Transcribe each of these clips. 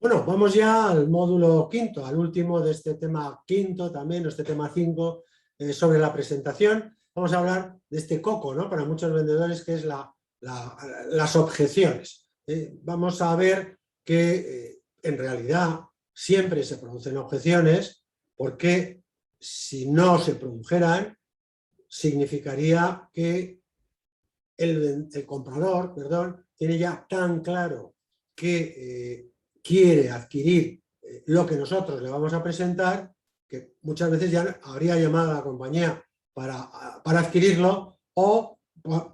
Bueno, vamos ya al módulo quinto, al último de este tema quinto también, este tema 5, sobre la presentación. Vamos a hablar de este coco, ¿no? Para muchos vendedores, que es las objeciones. Vamos a ver que en realidad siempre se producen objeciones, porque si no se produjeran, significaría que el comprador, perdón, tiene ya tan claro que quiere adquirir lo que nosotros le vamos a presentar, que muchas veces ya habría llamado a la compañía para adquirirlo, o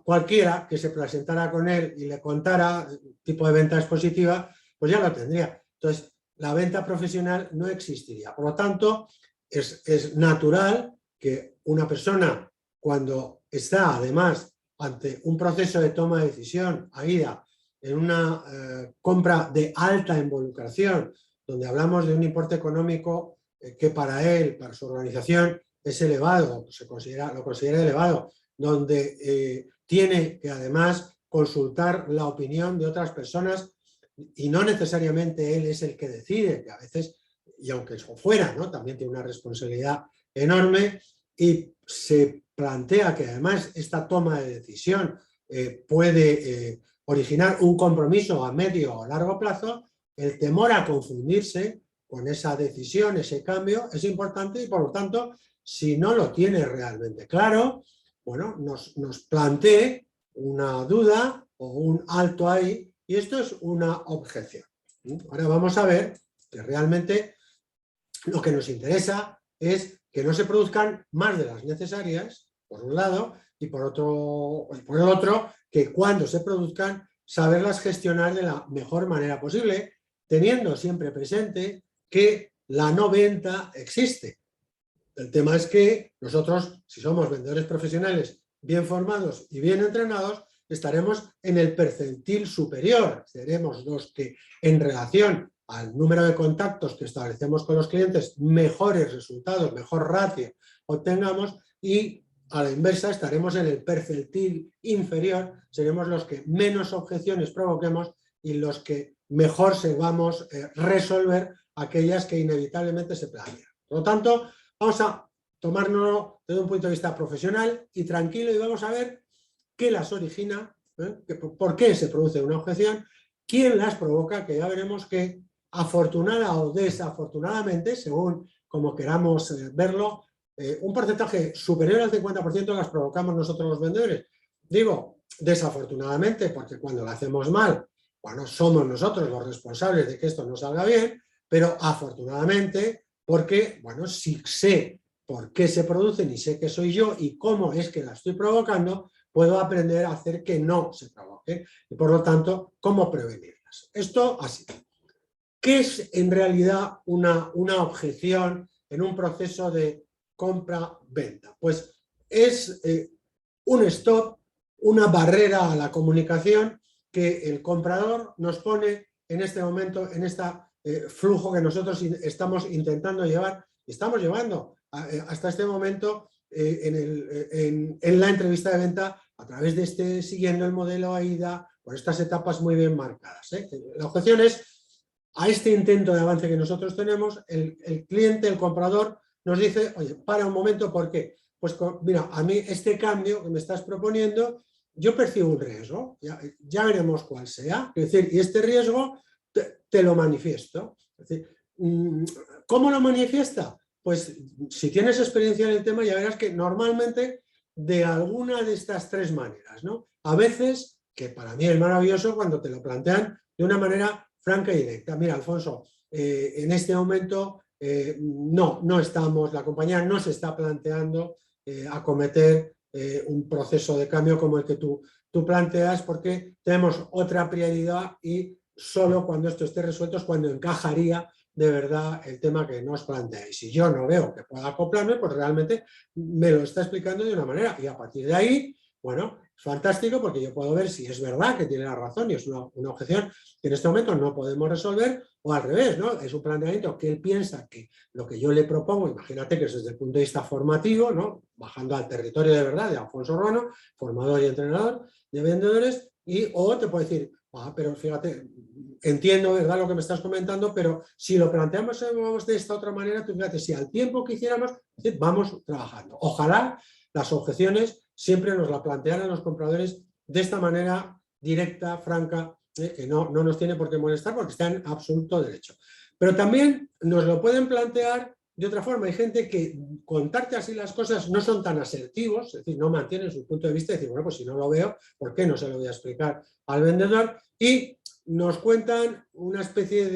cualquiera que se presentara con él y le contara tipo de venta expositiva, pues ya lo tendría. Entonces, la venta profesional no existiría. Por lo tanto, es natural que una persona, cuando está además ante un proceso de toma de decisión, AIDA, en una compra de alta involucración, donde hablamos de un importe económico que para él, para su organización, es elevado, lo considera elevado, donde tiene que además consultar la opinión de otras personas y no necesariamente él es el que decide, que a veces, y aunque eso fuera, ¿no? También tiene una responsabilidad enorme, y se plantea que además esta toma de decisión puede originar un compromiso a medio o largo plazo. El temor a confundirse con esa decisión, ese cambio, es importante, y por lo tanto, si no lo tiene realmente claro, bueno, nos plantee una duda o un alto ahí, y esto es una objeción. Ahora vamos a ver que realmente lo que nos interesa es que no se produzcan más de las necesarias, por un lado, y por el otro, que cuando se produzcan, saberlas gestionar de la mejor manera posible, teniendo siempre presente que la no venta existe. El tema es que nosotros, si somos vendedores profesionales bien formados y bien entrenados, estaremos en el percentil superior. Seremos los que, en relación al número de contactos que establecemos con los clientes, mejores resultados, mejor ratio obtengamos, y a la inversa estaremos en el percentil inferior, seremos los que menos objeciones provoquemos y los que mejor sepamos resolver aquellas que inevitablemente se plantean. Por lo tanto, vamos a tomárnoslo desde un punto de vista profesional y tranquilo, y vamos a ver qué las origina, por qué se produce una objeción, quién las provoca, que ya veremos que afortunada o desafortunadamente, según como queramos verlo, un porcentaje superior al 50% las provocamos nosotros los vendedores. Digo desafortunadamente porque cuando lo hacemos mal, bueno, somos nosotros los responsables de que esto no salga bien, pero afortunadamente porque, bueno, si sé por qué se producen y sé que soy yo y cómo es que la estoy provocando, puedo aprender a hacer que no se provoque y, por lo tanto, cómo prevenirlas. Esto así. ¿Qué es en realidad una objeción en un proceso de compra-venta? Pues es un stop, una barrera a la comunicación que el comprador nos pone en este momento, en este flujo que nosotros estamos intentando llevar, estamos llevando hasta este momento en la entrevista de venta, a través de siguiendo el modelo AIDA, por estas etapas muy bien marcadas. La objeción es: a este intento de avance que nosotros tenemos, el cliente, el comprador, nos dice: oye, para un momento, ¿por qué? Pues mira, a mí este cambio que me estás proponiendo, yo percibo un riesgo, ya veremos cuál sea, es decir, y este riesgo te lo manifiesto. Es decir, ¿cómo lo manifiesta? Pues si tienes experiencia en el tema, ya verás que normalmente de alguna de estas tres maneras, ¿no? A veces, que para mí es maravilloso, cuando te lo plantean de una manera franca y directa. Mira, Alfonso, en este momento no estamos, la compañía no se está planteando acometer un proceso de cambio como el que tú planteas, porque tenemos otra prioridad, y solo cuando esto esté resuelto es cuando encajaría de verdad el tema que nos planteáis. Si yo no veo que pueda acoplarme, pues realmente me lo está explicando de una manera, y a partir de ahí, bueno, es fantástico, porque yo puedo ver si es verdad que tiene la razón y es una objeción que en este momento no podemos resolver, o al revés, ¿no? Es un planteamiento que él piensa que lo que yo le propongo, imagínate que es desde el punto de vista formativo, ¿no? Bajando al territorio de verdad de Alfonso Ruano, formador y entrenador de vendedores, o te puede decir: Pero fíjate, entiendo, ¿verdad?, lo que me estás comentando, pero si lo planteamos de esta otra manera, tú fíjate, si al tiempo que hiciéramos, vamos trabajando. Ojalá las objeciones siempre nos la plantearan los compradores de esta manera directa, franca, que no nos tiene por qué molestar porque está en absoluto derecho. Pero también nos lo pueden plantear de otra forma. Hay gente que contarte así las cosas no son tan asertivos, es decir, no mantienen su punto de vista y decir, bueno, pues si no lo veo, ¿por qué no se lo voy a explicar al vendedor? Y nos cuentan una especie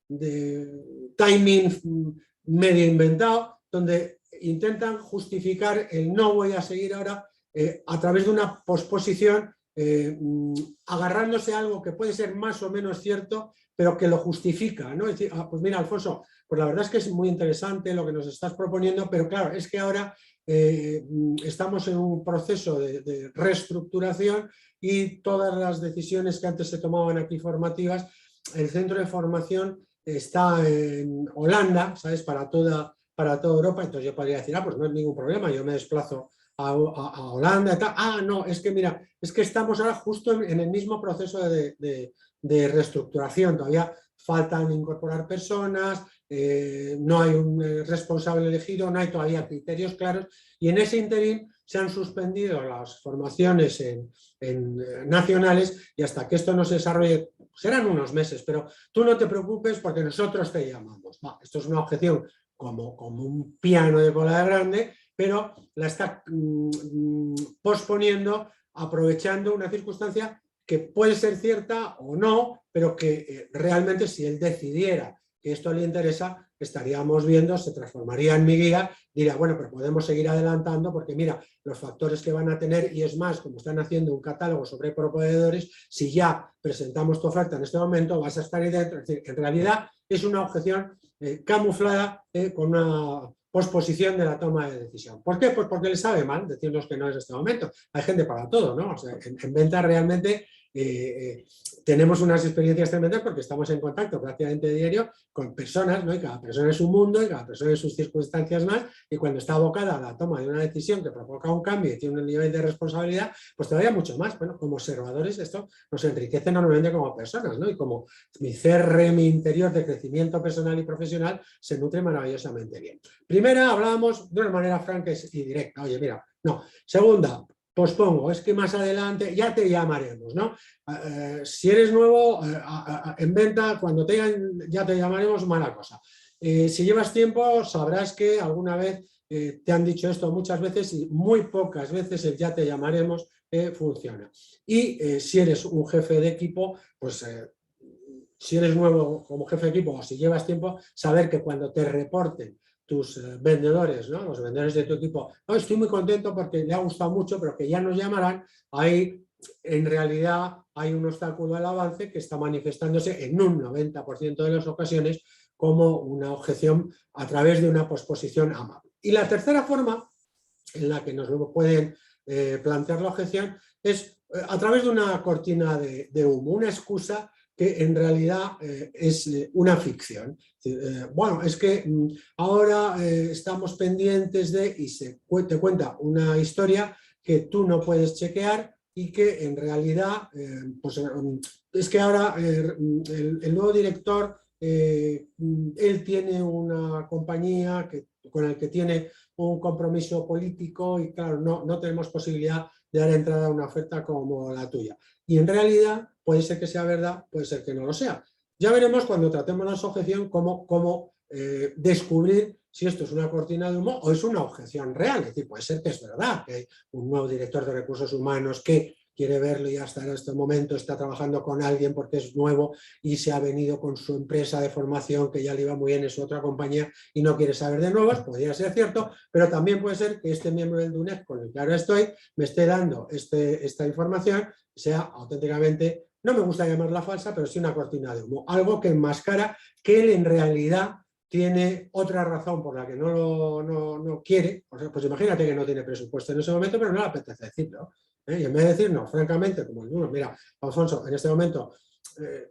de timing medio inventado, donde intentan justificar el no voy a seguir ahora a través de una posposición, agarrándose a algo que puede ser más o menos cierto, pero que lo justifica, ¿no? Es decir, pues mira, Alfonso, pues la verdad es que es muy interesante lo que nos estás proponiendo, pero claro, es que ahora estamos en un proceso de reestructuración y todas las decisiones que antes se tomaban aquí formativas, el centro de formación está en Holanda, ¿sabes?, para toda Europa. Entonces yo podría decir, pues no hay ningún problema, yo me desplazo a Holanda y tal. No, es que mira, es que estamos ahora justo en el mismo proceso de reestructuración, todavía faltan incorporar personas, no hay un responsable elegido, no hay todavía criterios claros, y en ese interín se han suspendido las formaciones nacionales, y hasta que esto no se desarrolle serán unos meses, pero tú no te preocupes porque nosotros te llamamos. Esto es una objeción como un piano de cola de grande, pero la está posponiendo, aprovechando una circunstancia que puede ser cierta o no, pero que realmente si él decidiera que esto le interesa, estaríamos viendo, se transformaría en mi guía, diría, bueno, pero podemos seguir adelantando porque mira, los factores que van a tener, y es más, como están haciendo un catálogo sobre proveedores, si ya presentamos tu oferta en este momento, vas a estar ahí dentro. Es decir, en realidad es una objeción camuflada con una posposición de la toma de decisión. ¿Por qué? Pues porque le sabe mal decirnos que no es este momento. Hay gente para todo, ¿no? O sea, en venta realmente tenemos unas experiencias tremendas porque estamos en contacto prácticamente diario con personas, ¿no? Y cada persona es un mundo y cada persona es sus circunstancias más, y cuando está abocada a la toma de una decisión que provoca un cambio y tiene un nivel de responsabilidad, pues todavía mucho más. Bueno, como observadores esto nos enriquece enormemente como personas, ¿no? Y como mi CRM interior de crecimiento personal y profesional se nutre maravillosamente bien. Primera, hablábamos de una manera franca y directa. Oye, mira, no. Segunda, pospongo, es que más adelante ya te llamaremos, ¿no? Si eres nuevo en venta, cuando ya te llamaremos, mala cosa. Si llevas tiempo, sabrás que alguna vez te han dicho esto muchas veces, y muy pocas veces el ya te llamaremos funciona. Y si eres un jefe de equipo, pues si eres nuevo como jefe de equipo o si llevas tiempo, saber que cuando te reporten tus vendedores, ¿no?, los vendedores de tu equipo, estoy muy contento porque le ha gustado mucho, pero que ya nos llamarán, ahí en realidad hay un obstáculo al avance que está manifestándose en un 90% de las ocasiones como una objeción a través de una posposición amable. Y la tercera forma en la que nos pueden plantear la objeción es a través de una cortina de humo, una excusa que en realidad es una ficción. Bueno, es que ahora estamos pendientes de, y te cuenta una historia que tú no puedes chequear y que en realidad, pues, es que ahora el nuevo director, él tiene una compañía con la que tiene un compromiso político y claro, no tenemos posibilidad de dar entrada a una oferta como la tuya. Y en realidad puede ser que sea verdad, puede ser que no lo sea. Ya veremos cuando tratemos la objeción cómo descubrir si esto es una cortina de humo o es una objeción real. Es decir, puede ser que es verdad que hay un nuevo director de recursos humanos que quiere verlo y hasta en este momento está trabajando con alguien porque es nuevo y se ha venido con su empresa de formación que ya le iba muy bien en su otra compañía y no quiere saber de nuevos. Podría ser cierto, pero también puede ser que este miembro del DUNEC con el que ahora estoy me esté dando esta información, sea auténticamente, no me gusta llamarla falsa, pero sí una cortina de humo, algo que enmascara que él en realidad tiene otra razón por la que no quiere. Pues imagínate que no tiene presupuesto en ese momento, pero no le apetece decirlo. Y en vez de decirnos, francamente, como mira, Alfonso, en este momento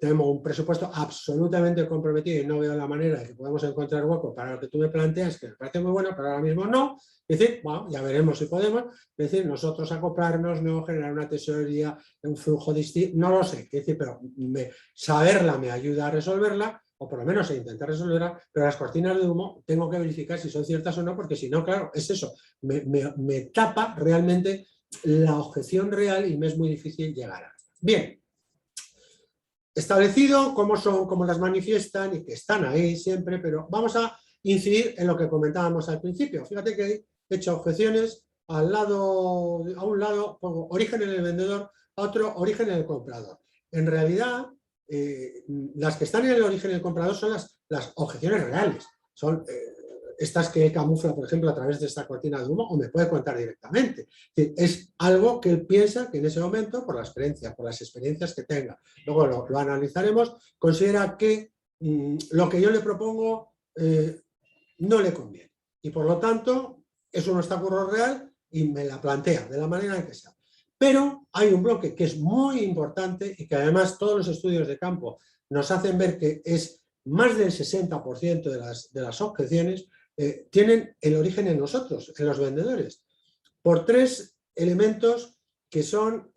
tenemos un presupuesto absolutamente comprometido y no veo la manera de que podamos encontrar hueco para lo que tú me planteas, que me parece muy bueno, pero ahora mismo no. Es decir, bueno, ya veremos si podemos. Es decir, nosotros acoplarnos, no generar una tesorería, un flujo distinto, no lo sé. Es decir, pero saberla me ayuda a resolverla, o por lo menos a intentar resolverla, pero las cortinas de humo tengo que verificar si son ciertas o no, porque si no, claro, es eso, me tapa realmente la objeción real y me es muy difícil llegar a. Bien, establecido cómo son, cómo las manifiestan y que están ahí siempre, pero vamos a incidir en lo que comentábamos al principio. Fíjate que he hecho objeciones a un lado pongo origen en el vendedor, a otro origen en el comprador. En realidad, las que están en el origen en el comprador son las objeciones reales, son estas que camufla, por ejemplo, a través de esta cortina de humo, o me puede contar directamente. Es algo que él piensa que en ese momento, por la experiencia, por las experiencias que tenga, luego lo analizaremos, considera que lo que yo le propongo no le conviene. Y por lo tanto, es un obstáculo real y me la plantea de la manera en que sea. Pero hay un bloque que es muy importante y que además todos los estudios de campo nos hacen ver que es más del 60% de las objeciones tienen el origen en nosotros, en los vendedores, por tres elementos que son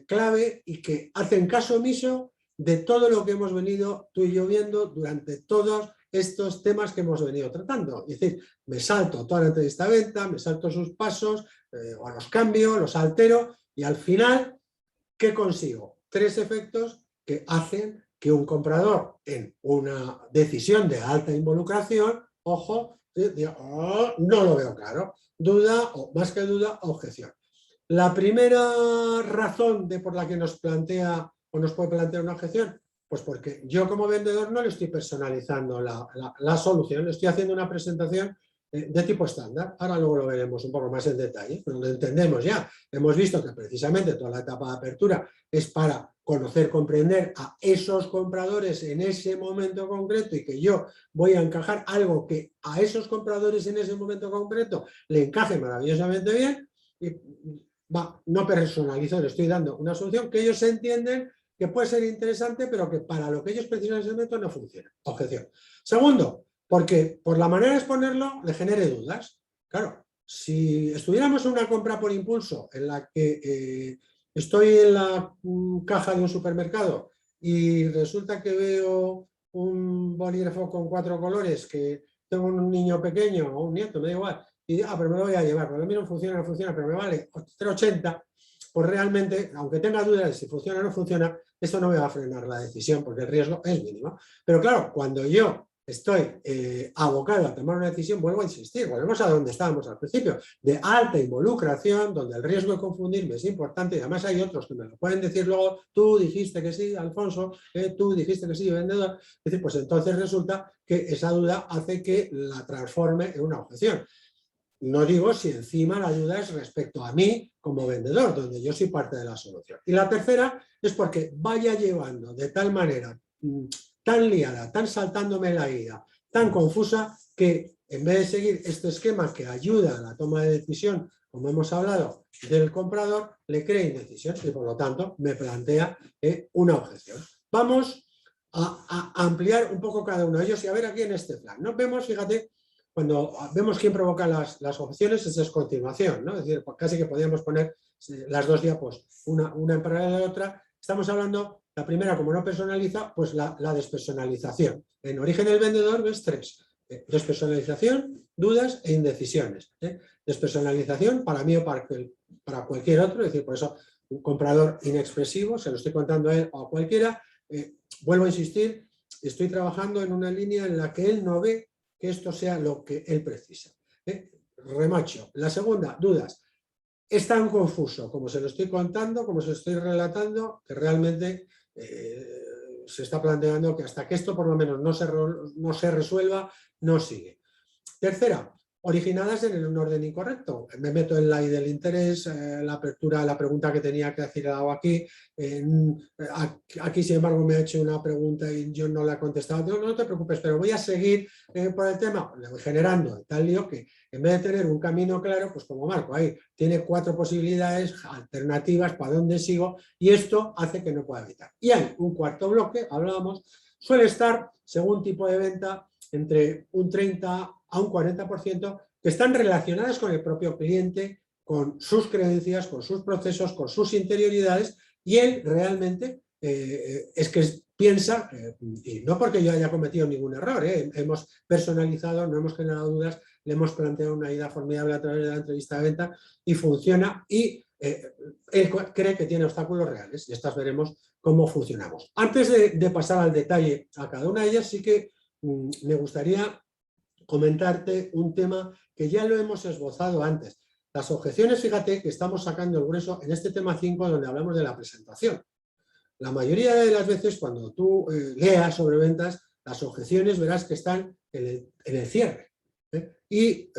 clave y que hacen caso omiso de todo lo que hemos venido tú y yo viendo durante todos estos temas que hemos venido tratando. Es decir, me salto toda la entrevista de venta, me salto sus pasos, o los cambio, los altero y al final, ¿qué consigo? Tres efectos que hacen que un comprador en una decisión de alta involucración, ojo, diga, oh, no lo veo claro, duda o más que duda, objeción. La primera razón por la que nos plantea o nos puede plantear una objeción, pues porque yo como vendedor no le estoy personalizando la solución, le estoy haciendo una presentación de tipo estándar. Ahora luego lo veremos un poco más en detalle, pero lo entendemos ya. Hemos visto que precisamente toda la etapa de apertura es para conocer, comprender a esos compradores en ese momento concreto y que yo voy a encajar algo que a esos compradores en ese momento concreto le encaje maravillosamente bien y no personalizo, le estoy dando una solución que ellos entienden que puede ser interesante, pero que para lo que ellos precisan en ese momento no funciona. Objeción. Segundo, porque por la manera de exponerlo le genere dudas. Claro, si estuviéramos en una compra por impulso en la que estoy en la caja de un supermercado y resulta que veo un bolígrafo con 4 colores, que tengo un niño pequeño o un nieto, me da igual, y pero me lo voy a llevar, pero a mí no funciona, pero me vale 3,80, pues realmente, aunque tenga dudas de si funciona o no funciona, eso no me va a frenar la decisión porque el riesgo es mínimo. Pero claro, cuando yo estoy abocado a tomar una decisión, vuelvo a insistir, volvemos a donde estábamos al principio, de alta involucración, donde el riesgo de confundirme es importante y además hay otros que me lo pueden decir luego, tú dijiste que sí, Alfonso, tú dijiste que sí, vendedor, es decir, pues entonces resulta que esa duda hace que la transforme en una objeción. No digo si encima la duda es respecto a mí como vendedor, donde yo soy parte de la solución. Y la tercera es porque vaya llevando de tal manera, tan liada, tan saltándome la ida, tan confusa, que en vez de seguir este esquema que ayuda a la toma de decisión, como hemos hablado, del comprador, le crea indecisión y por lo tanto me plantea una objeción. Vamos a ampliar un poco cada uno de ellos y a ver aquí en este plan. Nos vemos, fíjate, cuando vemos quién provoca las objeciones es descontinuación, ¿no? Es decir, casi que podríamos poner las dos diapos, una en paralelo a la otra. Estamos hablando, la primera, como no personaliza, pues la despersonalización. En origen del vendedor ves tres. Despersonalización, dudas e indecisiones. Despersonalización para mí o para cualquier otro, es decir, por eso un comprador inexpresivo, se lo estoy contando a él o a cualquiera. Vuelvo a insistir, estoy trabajando en una línea en la que él no ve que esto sea lo que él precisa. Remacho. La segunda, dudas. Es tan confuso como se lo estoy contando, como se lo estoy relatando, que realmente se está planteando que hasta que esto por lo menos no se resuelva, no sigue. Tercera, originadas en un orden incorrecto. Me meto en la I del interés, la apertura, la pregunta que tenía que hacer aquí. Aquí, sin embargo, me ha hecho una pregunta y yo no la he contestado. No te preocupes, pero voy a seguir por el tema, le voy generando tal lío que en vez de tener un camino claro, pues como marco ahí, tiene 4 posibilidades alternativas para dónde sigo y esto hace que no pueda evitar. Y hay un cuarto bloque, hablábamos, suele estar, según tipo de venta, entre un 30 a un 40% que están relacionadas con el propio cliente, con sus creencias, con sus procesos, con sus interioridades y él realmente es que piensa, y no porque yo haya cometido ningún error, hemos personalizado, no hemos generado dudas, le hemos planteado una idea formidable a través de la entrevista de venta y funciona y él cree que tiene obstáculos reales y estas veremos cómo funcionamos. Antes de pasar al detalle a cada una de ellas, sí que me gustaría comentarte un tema que ya lo hemos esbozado antes. Las objeciones, fíjate que estamos sacando el grueso en este tema 5 donde hablamos de la presentación. La mayoría de las veces cuando tú leas sobre ventas, las objeciones verás que están en el cierre. Y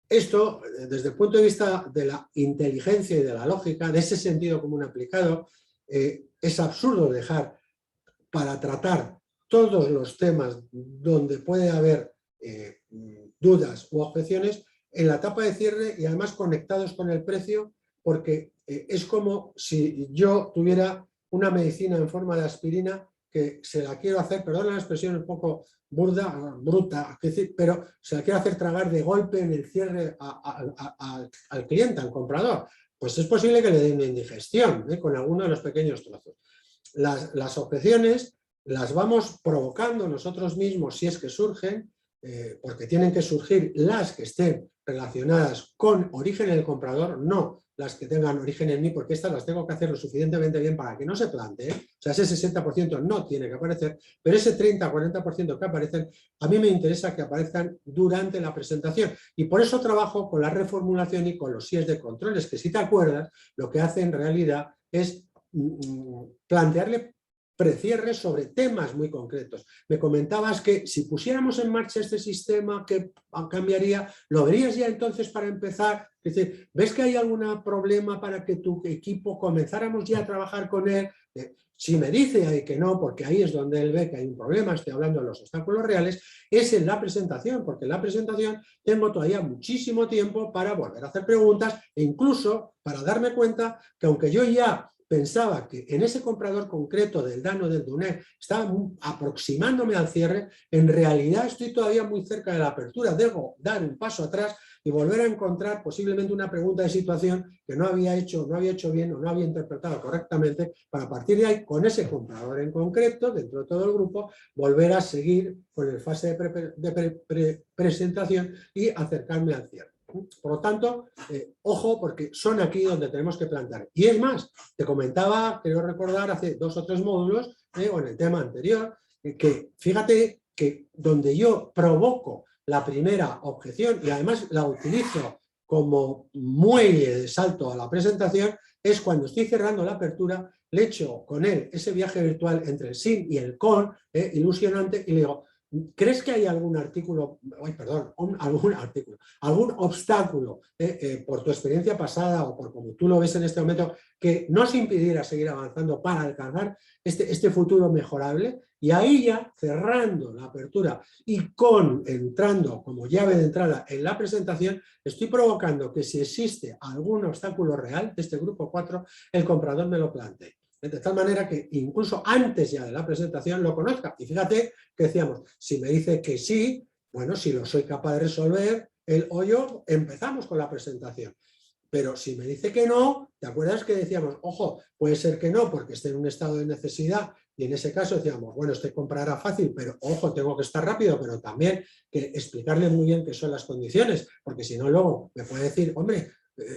esto, desde el punto de vista de la inteligencia y de la lógica, de ese sentido común aplicado, es absurdo dejar para tratar todos los temas donde puede haber dudas u objeciones en la etapa de cierre y además conectados con el precio, porque es como si yo tuviera una medicina en forma de aspirina que se la quiero hacer, perdona la expresión un poco bruta, pero se la quiero hacer tragar de golpe en el cierre al cliente, al comprador. Pues es posible que le dé una indigestión con alguno de los pequeños trozos. Las objeciones las vamos provocando nosotros mismos si es que surgen, porque tienen que surgir las que estén relacionadas con origen en el comprador, no las que tengan origen en mí, porque estas las tengo que hacer lo suficientemente bien para que no se plantee. O sea, ese 60% no tiene que aparecer, pero ese 30-40% que aparecen, a mí me interesa que aparezcan durante la presentación. Y por eso trabajo con la reformulación y con los síes de controles, que si te acuerdas, lo que hace en realidad es plantearle precierres sobre temas muy concretos. Me comentabas que si pusiéramos en marcha este sistema, ¿qué cambiaría? ¿Lo verías ya entonces para empezar? Es decir, ¿ves que hay algún problema para que tu equipo comenzáramos ya a trabajar con él? Si me dice ahí que no, porque ahí es donde él ve que hay un problema, estoy hablando de los obstáculos reales, es en la presentación, porque en la presentación tengo todavía muchísimo tiempo para volver a hacer preguntas e incluso para darme cuenta que aunque yo ya pensaba que en ese comprador concreto del DAN o del DUNET estaba aproximándome al cierre, en realidad estoy todavía muy cerca de la apertura, debo dar un paso atrás y volver a encontrar posiblemente una pregunta de situación que no había hecho bien o no había interpretado correctamente, para a partir de ahí, con ese comprador en concreto, dentro de todo el grupo, volver a seguir con el fase de presentación y acercarme al cierre. Por lo tanto, ojo, porque son aquí donde tenemos que plantar. Y es más, te comentaba, creo recordar, hace 2 o 3 módulos, o en el tema anterior, que fíjate que donde yo provoco la primera objeción y además la utilizo como muelle de salto a la presentación, es cuando estoy cerrando la apertura, le echo con él ese viaje virtual entre el sin y el con, ilusionante, y le digo, ¿crees que hay algún artículo, algún obstáculo por tu experiencia pasada o por como tú lo ves en este momento que nos impidiera seguir avanzando para alcanzar este futuro mejorable? Y ahí ya, cerrando la apertura y entrando como llave de entrada en la presentación, estoy provocando que si existe algún obstáculo real de este grupo 4, el comprador me lo plantee. De tal manera que incluso antes ya de la presentación lo conozca. Y fíjate que decíamos, si me dice que sí, bueno, si lo soy capaz de resolver, él o yo, empezamos con la presentación. Pero si me dice que no, ¿te acuerdas que decíamos, ojo, puede ser que no, porque esté en un estado de necesidad? Y en ese caso decíamos, bueno, este comprará fácil, pero ojo, tengo que estar rápido, pero también que explicarle muy bien qué son las condiciones, porque si no luego me puede decir, hombre,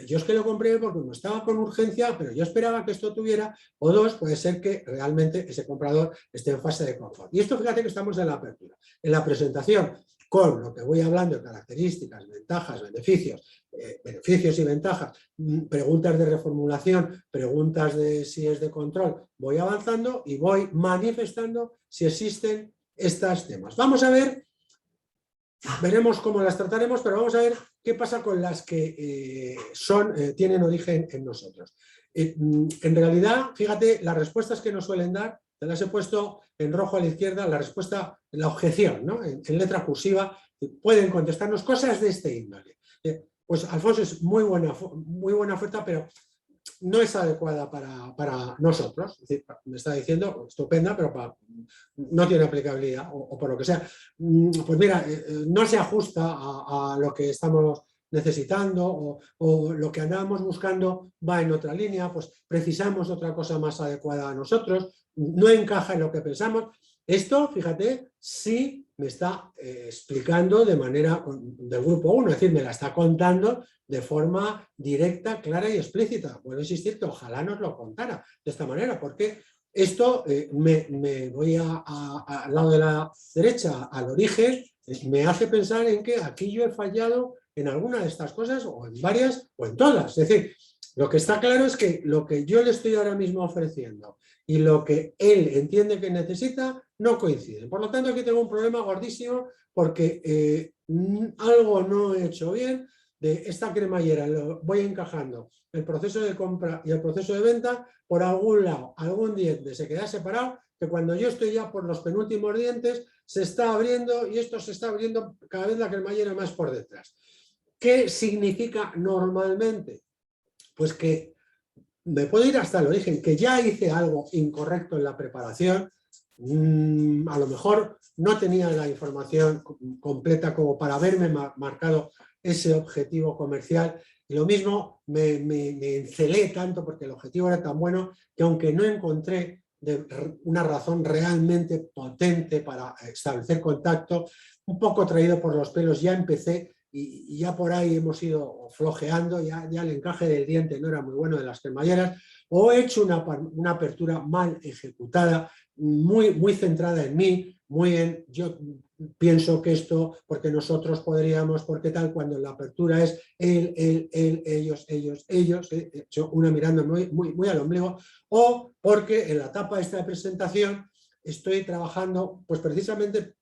yo es que lo compré porque no estaba con urgencia, pero yo esperaba que esto tuviera, o 2, puede ser que realmente ese comprador esté en fase de confort. Y esto fíjate que estamos en la apertura. En la presentación, con lo que voy hablando de características, ventajas, beneficios y ventajas, preguntas de reformulación, preguntas de si es de control, voy avanzando y voy manifestando si existen estos temas. Vamos a ver veremos cómo las trataremos, pero vamos a ver qué pasa con las que tienen origen en nosotros. En realidad, fíjate, las respuestas que nos suelen dar, te las he puesto en rojo a la izquierda, la respuesta, la objeción, ¿no? En letra cursiva, pueden contestarnos cosas de este índole. Pues Alfonso, es muy buena oferta, pero no es adecuada para nosotros. Es decir, me está diciendo, estupenda, pero no tiene aplicabilidad, o por lo que sea. Pues mira, no se ajusta a lo que estamos necesitando, o lo que andábamos buscando va en otra línea, pues precisamos otra cosa más adecuada a nosotros, no encaja en lo que pensamos. Esto, fíjate, sí me está explicando de manera del grupo 1, es decir, me la está contando de forma directa, clara y explícita. Puedo insistir que ojalá nos lo contara de esta manera, porque esto me voy al lado de la derecha, al origen, me hace pensar en que aquí yo he fallado en alguna de estas cosas, o en varias, o en todas. Es decir, lo que está claro es que lo que yo le estoy ahora mismo ofreciendo y lo que él entiende que necesita no coinciden. Por lo tanto, aquí tengo un problema gordísimo porque algo no he hecho bien. De esta cremallera lo voy encajando el proceso de compra y el proceso de venta, por algún lado, algún diente se queda separado, que cuando yo estoy ya por los penúltimos dientes se está abriendo, y esto se está abriendo cada vez la cremallera más por detrás. ¿Qué significa normalmente? Pues que me puedo ir hasta el origen, que ya hice algo incorrecto en la preparación, a lo mejor no tenía la información completa como para haberme marcado ese objetivo comercial, y lo mismo me encelé tanto porque el objetivo era tan bueno que aunque no encontré una razón realmente potente para establecer contacto, un poco traído por los pelos ya empecé. Y ya por ahí hemos ido flojeando, ya el encaje del diente no era muy bueno de las cremalleras, o he hecho una apertura mal ejecutada, muy centrada en mí, yo pienso que esto, porque nosotros podríamos, porque tal, cuando la apertura es él, ellos, una mirando muy al ombligo, o porque en la etapa esta de presentación estoy trabajando, pues precisamente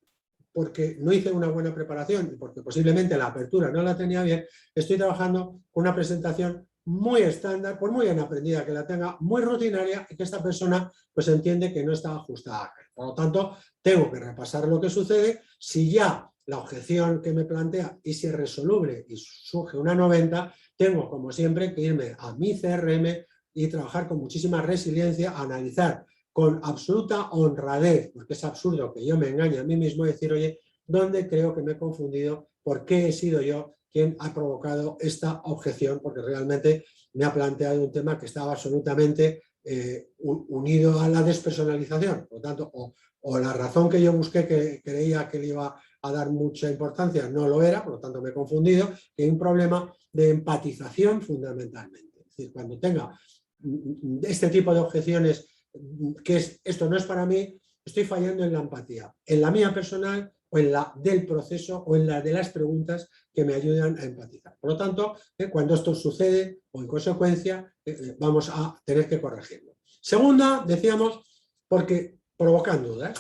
porque no hice una buena preparación y porque posiblemente la apertura no la tenía bien, estoy trabajando con una presentación muy estándar, por muy bien aprendida que la tenga, muy rutinaria, y que esta persona pues entiende que no está ajustada. Por lo tanto, tengo que repasar lo que sucede. Si ya la objeción que me plantea es irresoluble y surge una 90, tengo como siempre que irme a mi CRM y trabajar con muchísima resiliencia, analizar con absoluta honradez, porque es absurdo que yo me engañe a mí mismo y decir, oye, ¿dónde creo que me he confundido? ¿Por qué he sido yo quien ha provocado esta objeción? Porque realmente me ha planteado un tema que estaba absolutamente unido a la despersonalización. Por lo tanto, o la razón que yo busqué, que creía que le iba a dar mucha importancia, no lo era, por lo tanto me he confundido, que hay un problema de empatización fundamentalmente. Es decir, cuando tenga este tipo de objeciones, que esto no es para mí, estoy fallando en la empatía, en la mía personal, o en la del proceso, o en la de las preguntas que me ayudan a empatizar. Por lo tanto, cuando esto sucede, o en consecuencia, vamos a tener que corregirlo. Segunda, decíamos, porque provocan dudas.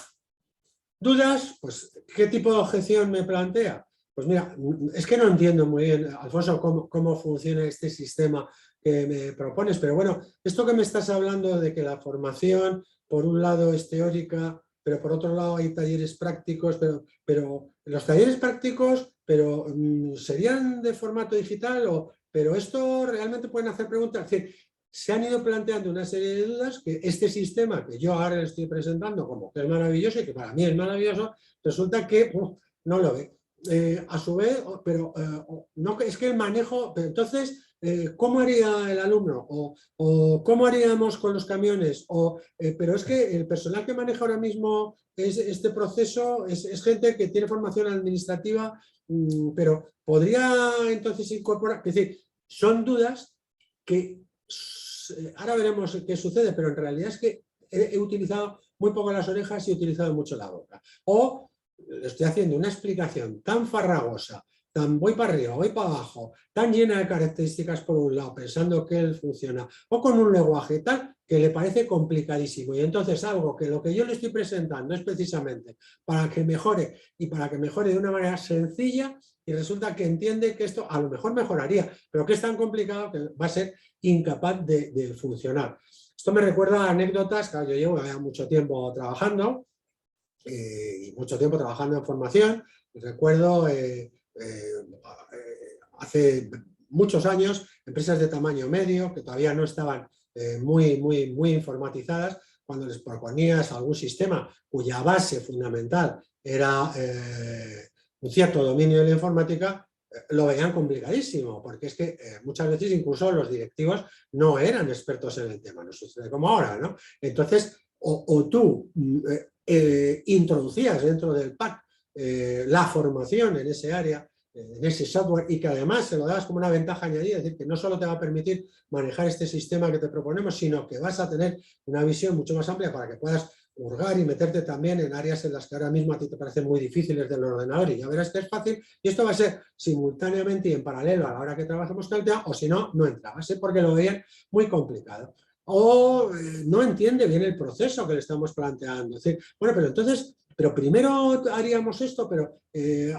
Dudas, pues, ¿qué tipo de objeción me plantea? Pues mira, es que no entiendo muy bien, Alfonso, cómo funciona este sistema que me propones, pero bueno, esto que me estás hablando de que la formación, por un lado, es teórica, pero por otro lado hay talleres prácticos, pero los talleres prácticos, pero ¿serían de formato digital? Pero esto realmente pueden hacer preguntas. Es decir, se han ido planteando una serie de dudas que este sistema que yo ahora le estoy presentando como que es maravilloso y que para mí es maravilloso, resulta que no lo ve. A su vez, pero no, es que el manejo, pero entonces, ¿cómo haría el alumno? ¿O cómo haríamos con los camiones? Pero es que el personal que maneja ahora mismo este proceso es gente que tiene formación administrativa, pero podría entonces incorporar, es decir, son dudas que ahora veremos qué sucede, pero en realidad es que he utilizado muy poco las orejas y he utilizado mucho la boca. O estoy haciendo una explicación tan farragosa, tan voy para arriba, voy para abajo, tan llena de características por un lado, pensando que él funciona, o con un lenguaje tal, que le parece complicadísimo y entonces algo que lo que yo le estoy presentando es precisamente para que mejore y para que mejore de una manera sencilla y resulta que entiende que esto a lo mejor mejoraría, pero que es tan complicado que va a ser incapaz de funcionar. Esto me recuerda a anécdotas, claro, yo llevo ya mucho tiempo trabajando y mucho tiempo trabajando en formación. Recuerdo hace muchos años empresas de tamaño medio que todavía no estaban muy informatizadas, cuando les proponías algún sistema cuya base fundamental era un cierto dominio de la informática, lo veían complicadísimo, porque es que muchas veces incluso los directivos no eran expertos en el tema, no sucede como ahora, ¿no? Entonces, o tú introducías dentro del PAC la formación en ese área, en ese software, y que además se lo das como una ventaja añadida, es decir, que no solo te va a permitir manejar este sistema que te proponemos, sino que vas a tener una visión mucho más amplia para que puedas hurgar y meterte también en áreas en las que ahora mismo a ti te parecen muy difíciles del ordenador y ya verás que es fácil, y esto va a ser simultáneamente y en paralelo a la hora que trabajemos con el tema, o si no, no entra, porque lo veían muy complicado. O no entiende bien el proceso que le estamos planteando. Es decir, bueno, pero entonces, pero primero haríamos esto, pero el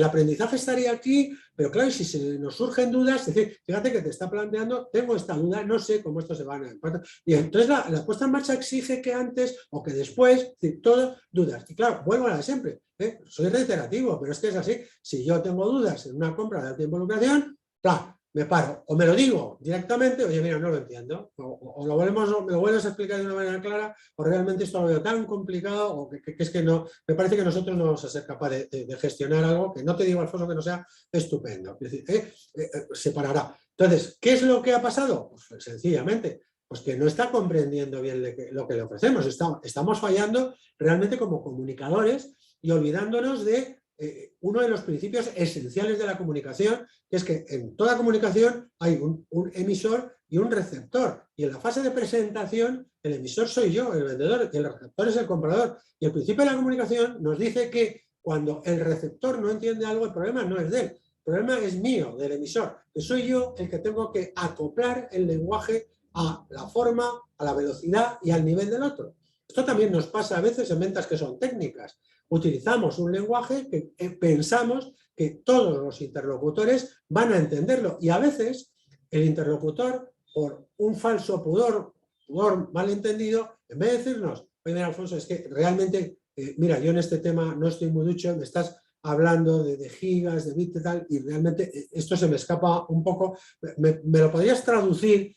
aprendizaje estaría aquí, pero claro, y si se nos surgen dudas, es decir, fíjate que te está planteando, tengo esta duda, no sé cómo esto se va a... Y entonces la puesta en marcha exige que antes o que después, es decir, todo dudas. Y claro, vuelvo a la de siempre, soy reiterativo, pero es que es así. Si yo tengo dudas en una compra de alta involucración, claro, me paro, o me lo digo directamente, oye, mira, no lo entiendo, o me lo vuelves a explicar de una manera clara, o realmente esto lo veo tan complicado, o que es que no, me parece que nosotros no vamos a ser capaces de gestionar algo, que no te digo, Alfonso, que no sea estupendo, es decir, se parará. Entonces, ¿qué es lo que ha pasado? Pues sencillamente, pues que no está comprendiendo bien lo que le ofrecemos, estamos fallando realmente como comunicadores y olvidándonos de uno de los principios esenciales de la comunicación, que es que en toda comunicación hay un emisor y un receptor. Y en la fase de presentación, el emisor soy yo, el vendedor, y el receptor es el comprador. Y el principio de la comunicación nos dice que cuando el receptor no entiende algo, el problema no es de él, el problema es mío, del emisor, que soy yo el que tengo que acoplar el lenguaje a la forma, a la velocidad y al nivel del otro. Esto también nos pasa a veces en ventas que son técnicas. Utilizamos un lenguaje que pensamos que todos los interlocutores van a entenderlo y a veces el interlocutor, por un falso pudor malentendido, en vez de decirnos, oye, mira, Alfonso, es que realmente, mira, yo en este tema no estoy muy ducho, me estás hablando de gigas, de bits y tal, y realmente esto se me escapa un poco, me lo podrías traducir,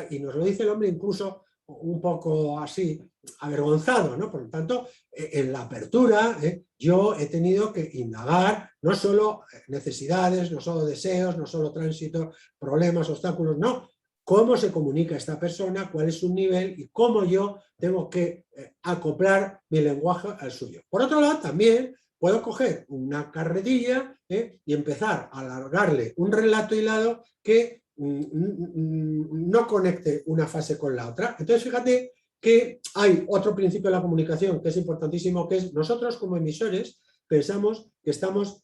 y nos lo dice el hombre incluso un poco así, avergonzado, ¿no? Por lo tanto, en la apertura yo he tenido que indagar no solo necesidades, no solo deseos, no solo tránsito, problemas, obstáculos, no, cómo se comunica esta persona, cuál es su nivel y cómo yo tengo que acoplar mi lenguaje al suyo. Por otro lado, también puedo coger una carretilla y empezar a alargarle un relato hilado que no conecte una fase con la otra. Entonces, fíjate que hay otro principio de la comunicación que es importantísimo, que es nosotros como emisores pensamos que estamos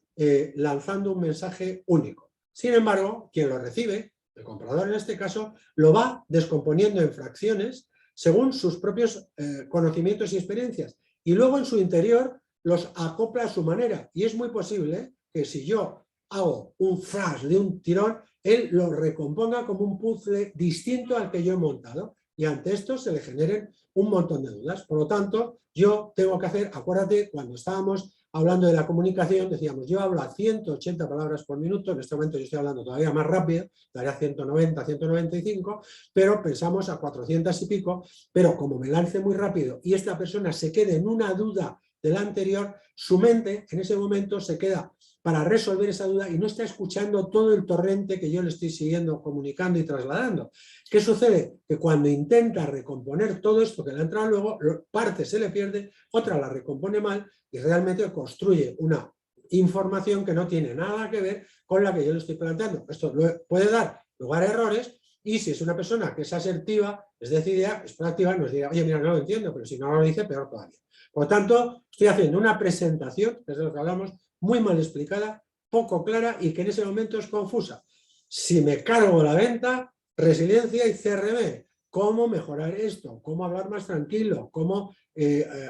lanzando un mensaje único. Sin embargo, quien lo recibe, el comprador en este caso, lo va descomponiendo en fracciones según sus propios conocimientos y experiencias. Y luego en su interior los acopla a su manera. Y es muy posible que si yo hago un flash de un tirón, él lo recomponga como un puzzle distinto al que yo he montado y ante esto se le generen un montón de dudas. Por lo tanto, yo tengo que hacer, acuérdate, cuando estábamos hablando de la comunicación, decíamos, yo hablo a 180 palabras por minuto, en este momento yo estoy hablando todavía más rápido, daría 190, 195, pero pensamos a 400 y pico, pero como me lance muy rápido y esta persona se quede en una duda del anterior, su mente en ese momento se queda para resolver esa duda y no está escuchando todo el torrente que yo le estoy siguiendo, comunicando y trasladando. ¿Qué sucede? Que cuando intenta recomponer todo esto que le ha entrado luego, parte se le pierde, otra la recompone mal y realmente construye una información que no tiene nada que ver con la que yo le estoy planteando. Esto puede dar lugar a errores y si es una persona que es asertiva, es decidida, es proactiva, nos dirá, oye, mira, no lo entiendo, pero si no lo dice, peor todavía. Por lo tanto, estoy haciendo una presentación, que es de lo que hablamos, muy mal explicada, poco clara y que en ese momento es confusa. Si me cargo la venta, resiliencia y CRM. Cómo mejorar esto, cómo hablar más tranquilo, cómo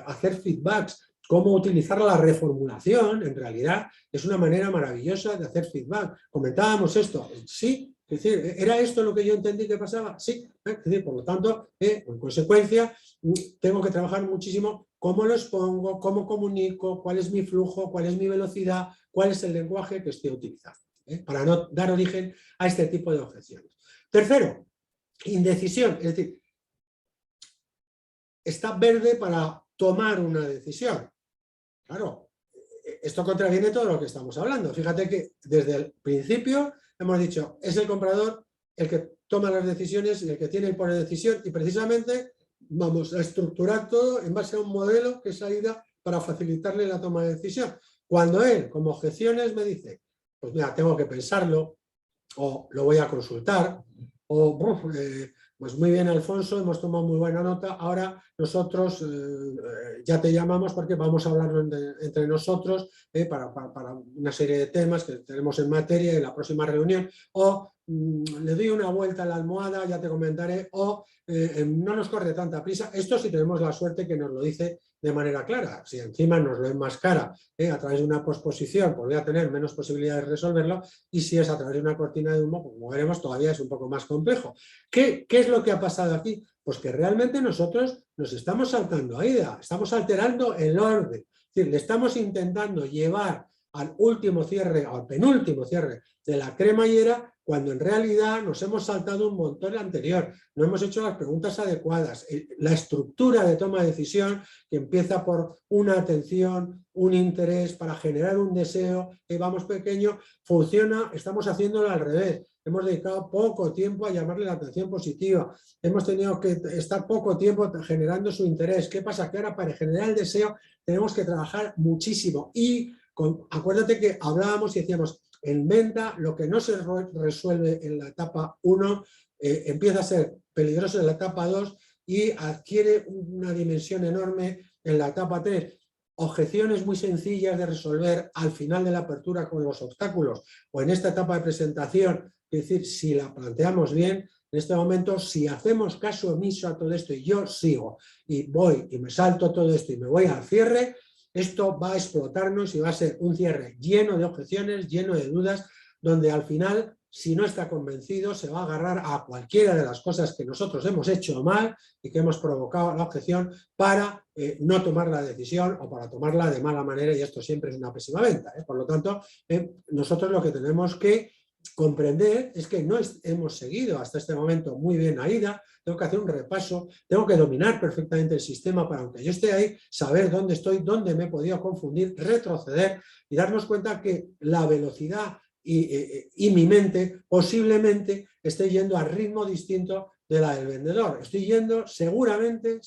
hacer feedbacks, cómo utilizar la reformulación. En realidad es una manera maravillosa de hacer feedback. Comentábamos esto, sí, es decir, ¿era esto lo que yo entendí que pasaba? Sí, es decir, por lo tanto, en consecuencia, tengo que trabajar muchísimo cómo lo expongo, cómo comunico, cuál es mi flujo, cuál es mi velocidad, cuál es el lenguaje que estoy utilizando, para no dar origen a este tipo de objeciones. Tercero, indecisión, es decir, está verde para tomar una decisión. Claro, esto contraviene todo lo que estamos hablando. Fíjate que desde el principio hemos dicho, es el comprador el que toma las decisiones y el que tiene el poder de decisión, y precisamente vamos a estructurar todo en base a un modelo que es AIDA para facilitarle la toma de decisión. Cuando él, como objeciones, me dice, pues mira, tengo que pensarlo, o lo voy a consultar, o pues muy bien, Alfonso, hemos tomado muy buena nota, ahora nosotros ya te llamamos porque vamos a hablarlo entre nosotros para una serie de temas que tenemos en materia en la próxima reunión, o le doy una vuelta a la almohada, ya te comentaré, o no nos corre tanta prisa. Esto si tenemos la suerte que nos lo dice de manera clara. Si encima nos lo enmascara a través de una posposición, podría tener menos posibilidades de resolverlo, y si es a través de una cortina de humo, como veremos, todavía es un poco más complejo. ¿Qué es lo que ha pasado aquí? Pues que realmente nosotros nos estamos saltando AIDA, estamos alterando el orden. Es decir, le estamos intentando llevar al último cierre, al penúltimo cierre de la cremallera, cuando en realidad nos hemos saltado un montón anterior, no hemos hecho las preguntas adecuadas. La estructura de toma de decisión, que empieza por una atención, un interés para generar un deseo, vamos pequeño, funciona, estamos haciéndolo al revés. Hemos dedicado poco tiempo a llamarle la atención positiva, hemos tenido que estar poco tiempo generando su interés. ¿Qué pasa? Que ahora para generar el deseo tenemos que trabajar muchísimo, y acuérdate que hablábamos y decíamos, en venta lo que no se resuelve en la etapa 1 empieza a ser peligroso en la etapa 2 y adquiere una dimensión enorme en la etapa 3. Objeciones muy sencillas de resolver al final de la apertura con los obstáculos, o en esta etapa de presentación, es decir, si la planteamos bien, en este momento, si hacemos caso omiso a todo esto y yo sigo y voy y me salto todo esto y me voy al cierre, esto va a explotarnos y va a ser un cierre lleno de objeciones, lleno de dudas, donde al final, si no está convencido, se va a agarrar a cualquiera de las cosas que nosotros hemos hecho mal y que hemos provocado la objeción para no tomar la decisión o para tomarla de mala manera, y esto siempre es una pésima venta. Por lo tanto, nosotros lo que tenemos que comprender es que no hemos seguido hasta este momento muy bien AIDA. Tengo que hacer un repaso, tengo que dominar perfectamente el sistema para, aunque yo esté ahí, saber dónde estoy, dónde me he podido confundir, retroceder y darnos cuenta que la velocidad y mi mente posiblemente esté yendo a ritmo distinto de la del vendedor. Estoy yendo seguramente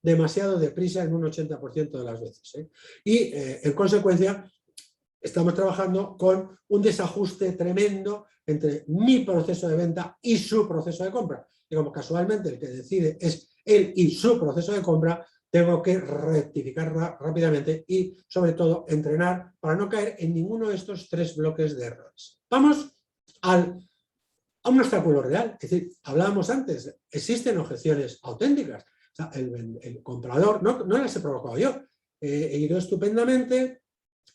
demasiado deprisa en un 80% de las veces. Y en consecuencia estamos trabajando con un desajuste tremendo entre mi proceso de venta y su proceso de compra. Y como casualmente el que decide es él y su proceso de compra, tengo que rectificar rápidamente y, sobre todo, entrenar para no caer en ninguno de estos 3 bloques de errores. Vamos a un obstáculo real. Es decir, hablábamos antes, existen objeciones auténticas. O sea, el comprador, no las he provocado yo, he ido estupendamente.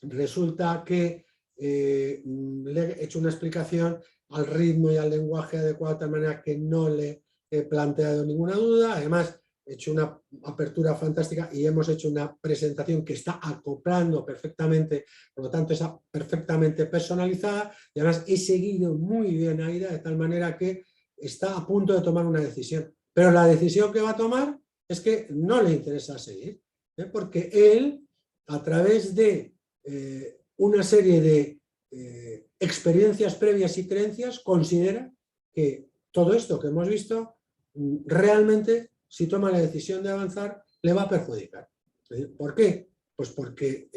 Resulta que le he hecho una explicación al ritmo y al lenguaje adecuado de tal manera que no le he planteado ninguna duda. Además, he hecho una apertura fantástica y hemos hecho una presentación que está acoplando perfectamente, por lo tanto, está perfectamente personalizada, y además he seguido muy bien AIDA de tal manera que está a punto de tomar una decisión. Pero la decisión que va a tomar es que no le interesa seguir, porque él, a través de una serie de experiencias previas y creencias, considera que todo esto que hemos visto realmente, si toma la decisión de avanzar, le va a perjudicar. ¿Por qué? Pues porque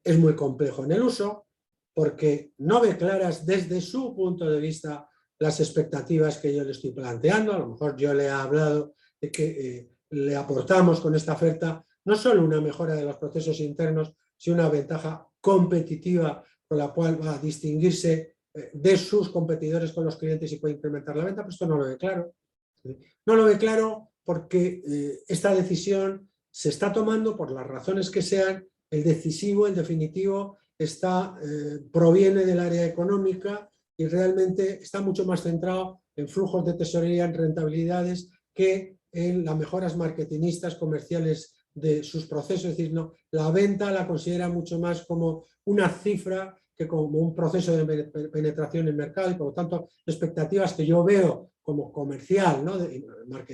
es muy complejo en el uso, porque no ve claras desde su punto de vista las expectativas que yo le estoy planteando. A lo mejor yo le he hablado de que le aportamos con esta oferta no solo una mejora de los procesos internos, sino una ventaja competitiva con la cual va a distinguirse de sus competidores con los clientes y puede incrementar la venta, pero esto no lo ve claro. No lo ve claro porque esta decisión se está tomando por las razones que sean, el decisivo, el definitivo, proviene del área económica y realmente está mucho más centrado en flujos de tesorería, en rentabilidades, que en las mejoras marketinistas comerciales de sus procesos. Es decir, no, la venta la considera mucho más como una cifra que como un proceso de penetración en mercado y por lo tanto expectativas que yo veo como comercial, ¿no?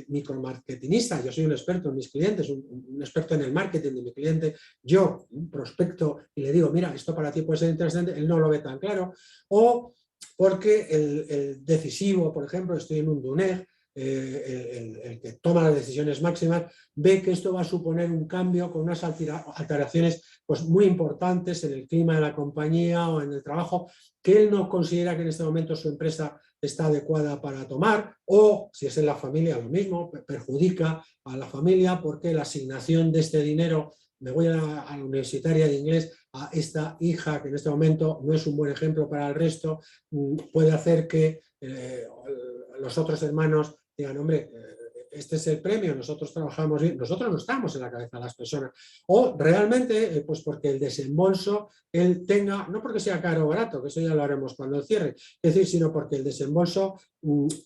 Micromarketingista. Yo soy un experto en mis clientes, un experto en el marketing de mi cliente. Yo prospecto y le digo, mira, esto para ti puede ser interesante, él no lo ve tan claro. O porque el decisivo, por ejemplo, estoy en un DUNEG, el que toma las decisiones máximas, ve que esto va a suponer un cambio con unas alteraciones pues, muy importantes en el clima de la compañía o en el trabajo, que él no considera que en este momento su empresa está adecuada para tomar, o si es en la familia lo mismo, perjudica a la familia porque la asignación de este dinero, me voy a la universitaria de inglés, a esta hija que en este momento no es un buen ejemplo para el resto, puede hacer que los otros hermanos digan, hombre, este es el premio, nosotros trabajamos bien, nosotros no estamos en la cabeza de las personas. O realmente, pues porque el desembolso, él tenga, no porque sea caro o barato, que eso ya lo haremos cuando el cierre, es decir, sino porque el desembolso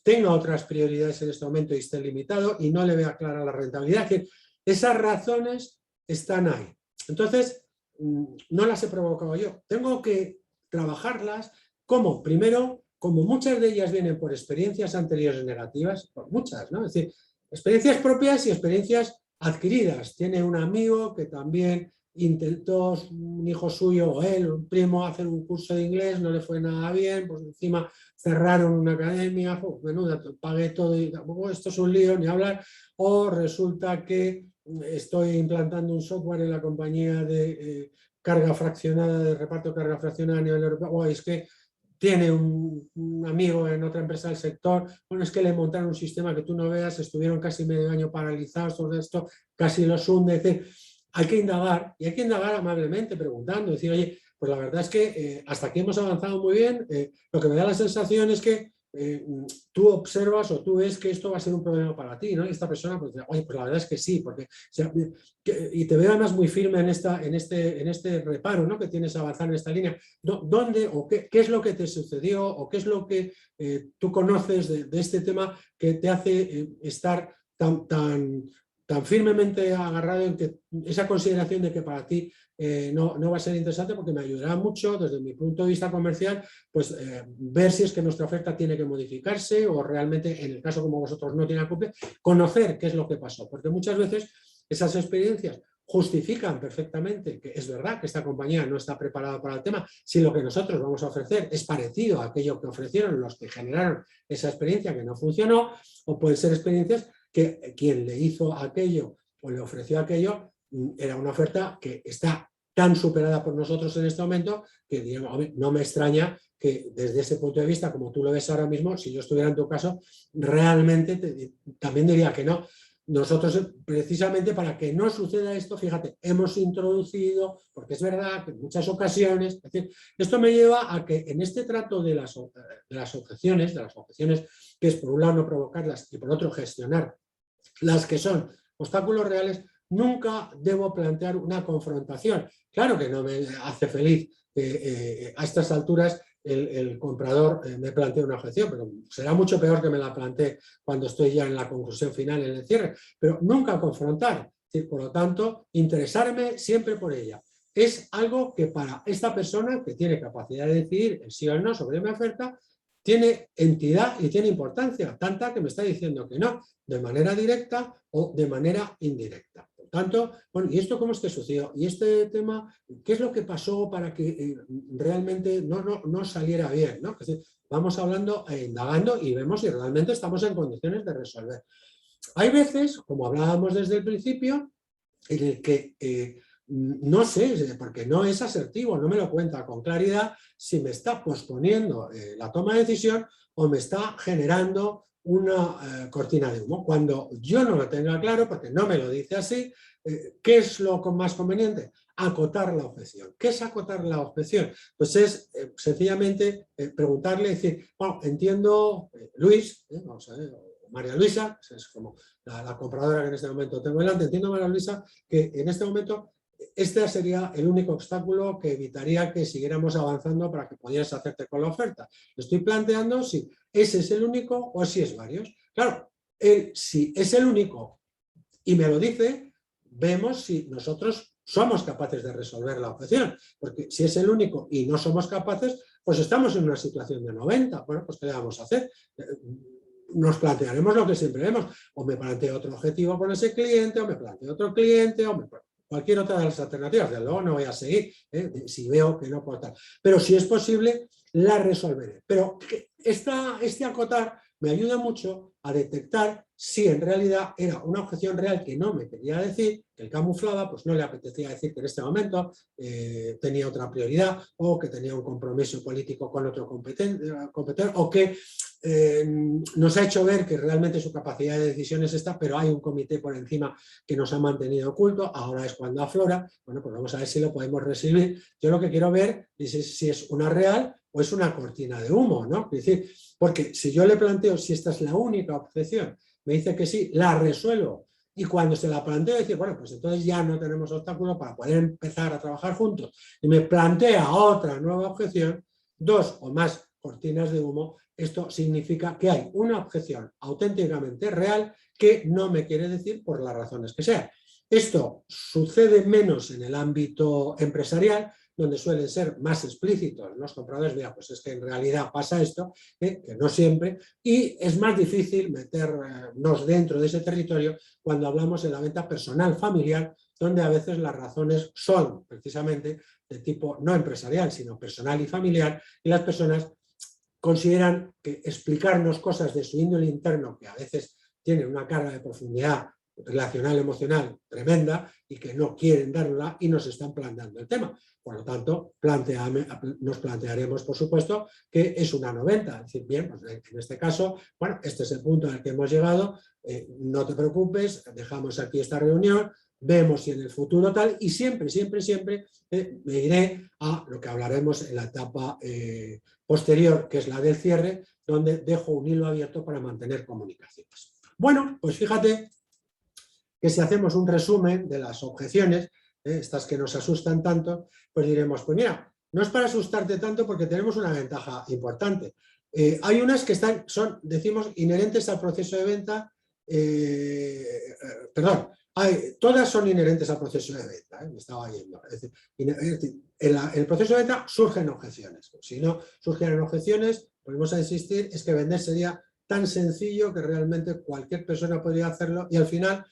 tenga otras prioridades en este momento y esté limitado y no le vea clara la rentabilidad. Que esas razones están ahí. Entonces, no las he provocado yo. Tengo que trabajarlas como, primero, como muchas de ellas vienen por experiencias anteriores negativas, por muchas, ¿no? Es decir, experiencias propias y experiencias adquiridas. Tiene un amigo que también intentó, un hijo suyo o él, un primo, hacer un curso de inglés, no le fue nada bien, pues encima cerraron una academia, menuda, pagué todo y esto es un lío, ni hablar. O resulta que estoy implantando un software en la compañía de carga fraccionada, de reparto de carga fraccionada a nivel europeo, es que tiene un amigo en otra empresa del sector, bueno, es que le montaron un sistema que tú no veas, estuvieron casi medio año paralizados, todo esto casi los hunde. Es decir, hay que indagar, y hay que indagar amablemente, preguntando, decir, oye, pues la verdad es que hasta aquí hemos avanzado muy bien, lo que me da la sensación es que tú observas o tú ves que esto va a ser un problema para ti, ¿no? Y esta persona, pues, oye, pues la verdad es que sí, porque, o sea, y te veo además muy firme en este reparo, ¿no? Que tienes a avanzar en esta línea. ¿Dónde o qué es lo que te sucedió o qué es lo que tú conoces de este tema que te hace estar tan firmemente agarrado en que esa consideración de que para ti no va a ser interesante, porque me ayudará mucho desde mi punto de vista comercial, pues ver si es que nuestra oferta tiene que modificarse o realmente, en el caso como vosotros no tiene que cumplir, conocer qué es lo que pasó, porque muchas veces esas experiencias justifican perfectamente que es verdad que esta compañía no está preparada para el tema, si lo que nosotros vamos a ofrecer es parecido a aquello que ofrecieron los que generaron esa experiencia que no funcionó, o pueden ser experiencias que quien le hizo aquello o le ofreció aquello era una oferta que está tan superada por nosotros en este momento que digamos, no me extraña que desde ese punto de vista, como tú lo ves ahora mismo, si yo estuviera en tu caso, realmente también diría que no. Nosotros, precisamente para que no suceda esto, fíjate, hemos introducido, porque es verdad que en muchas ocasiones, es decir, esto me lleva a que en este trato de las objeciones, que es por un lado no provocarlas y por otro gestionar las que son obstáculos reales, nunca debo plantear una confrontación. Claro que no me hace feliz que a estas alturas el comprador me plantee una objeción, pero será mucho peor que me la plantee cuando estoy ya en la conclusión final, en el cierre, pero nunca confrontar. Por lo tanto, interesarme siempre por ella. Es algo que para esta persona que tiene capacidad de decidir el sí o el no sobre mi oferta, tiene entidad y tiene importancia, tanta que me está diciendo que no, de manera directa o de manera indirecta. Por tanto, bueno, ¿y esto cómo es que sucedió? Y este tema, ¿qué es lo que pasó para que realmente no saliera bien, ¿no? Es decir, vamos hablando, indagando y vemos si realmente estamos en condiciones de resolver. Hay veces, como hablábamos desde el principio, en el que no sé, porque no es asertivo, no me lo cuenta con claridad si me está posponiendo la toma de decisión o me está generando una cortina de humo. Cuando yo no lo tenga claro, porque no me lo dice así, ¿qué es lo más conveniente? acotar la objeción. ¿Qué es acotar la objeción? Pues es sencillamente preguntarle, decir, bueno, entiendo, Luis, vamos a ver, o María Luisa, es como la compradora que en este momento tengo delante, entiendo, María Luisa, que en este momento este sería el único obstáculo que evitaría que siguiéramos avanzando para que pudieras hacerte con la oferta. Estoy planteando si ese es el único o si es varios. Claro, si es el único y me lo dice, vemos si nosotros somos capaces de resolver la objeción, porque si es el único y no somos capaces, pues estamos en una situación de 90. Bueno, pues ¿qué le vamos a hacer? Nos plantearemos lo que siempre vemos, o me planteo otro objetivo con ese cliente, o me planteo otro cliente, o cualquier otra de las alternativas. De luego no voy a seguir, si veo que no puedo estar. Pero si es posible, la resolveré. Pero este acotar me ayuda mucho a detectar si en realidad era una objeción real que no me quería decir, que el camuflaba, pues no le apetecía decir que en este momento tenía otra prioridad, o que tenía un compromiso político con otro competente, o que nos ha hecho ver que realmente su capacidad de decisión es esta, pero hay un comité por encima que nos ha mantenido oculto, ahora es cuando aflora. Bueno, pues vamos a ver si lo podemos resolver. Yo lo que quiero ver es si es una real o es una cortina de humo, ¿no? Es decir, porque si yo le planteo si esta es la única objeción, me dice que sí, la resuelvo, y cuando se la planteo, decir, bueno, pues entonces ya no tenemos obstáculo para poder empezar a trabajar juntos, y me plantea otra nueva objeción, 2 o más cortinas de humo, esto significa que hay una objeción auténticamente real que no me quiere decir por las razones que sean. Esto sucede menos en el ámbito empresarial, donde suelen ser más explícitos los compradores. Mira, pues es que en realidad pasa esto, que no siempre, y es más difícil meternos dentro de ese territorio cuando hablamos de la venta personal familiar, donde a veces las razones son precisamente de tipo no empresarial, sino personal y familiar, y las personas consideran que explicarnos cosas de su índole interno, que a veces tienen una carga de profundidad relacional, emocional tremenda, y que no quieren darla y nos están planteando el tema. Por lo tanto, nos plantearemos, por supuesto, que es una 90. Es decir, bien, pues en este caso, bueno, este es el punto al que hemos llegado, no te preocupes, dejamos aquí esta reunión, vemos si en el futuro tal, y siempre, siempre, siempre me iré a lo que hablaremos en la etapa posterior, que es la del cierre, donde dejo un hilo abierto para mantener comunicaciones. Bueno, pues fíjate que si hacemos un resumen de las objeciones, estas que nos asustan tanto, pues diremos, pues mira, no es para asustarte tanto porque tenemos una ventaja importante. Hay unas que son, decimos, inherentes al proceso de venta, todas son inherentes al proceso de venta, me estaba yendo. Es decir, en el proceso de venta surgen objeciones. Si no surgieran objeciones, volvemos a insistir, es que vender sería tan sencillo que realmente cualquier persona podría hacerlo, y al final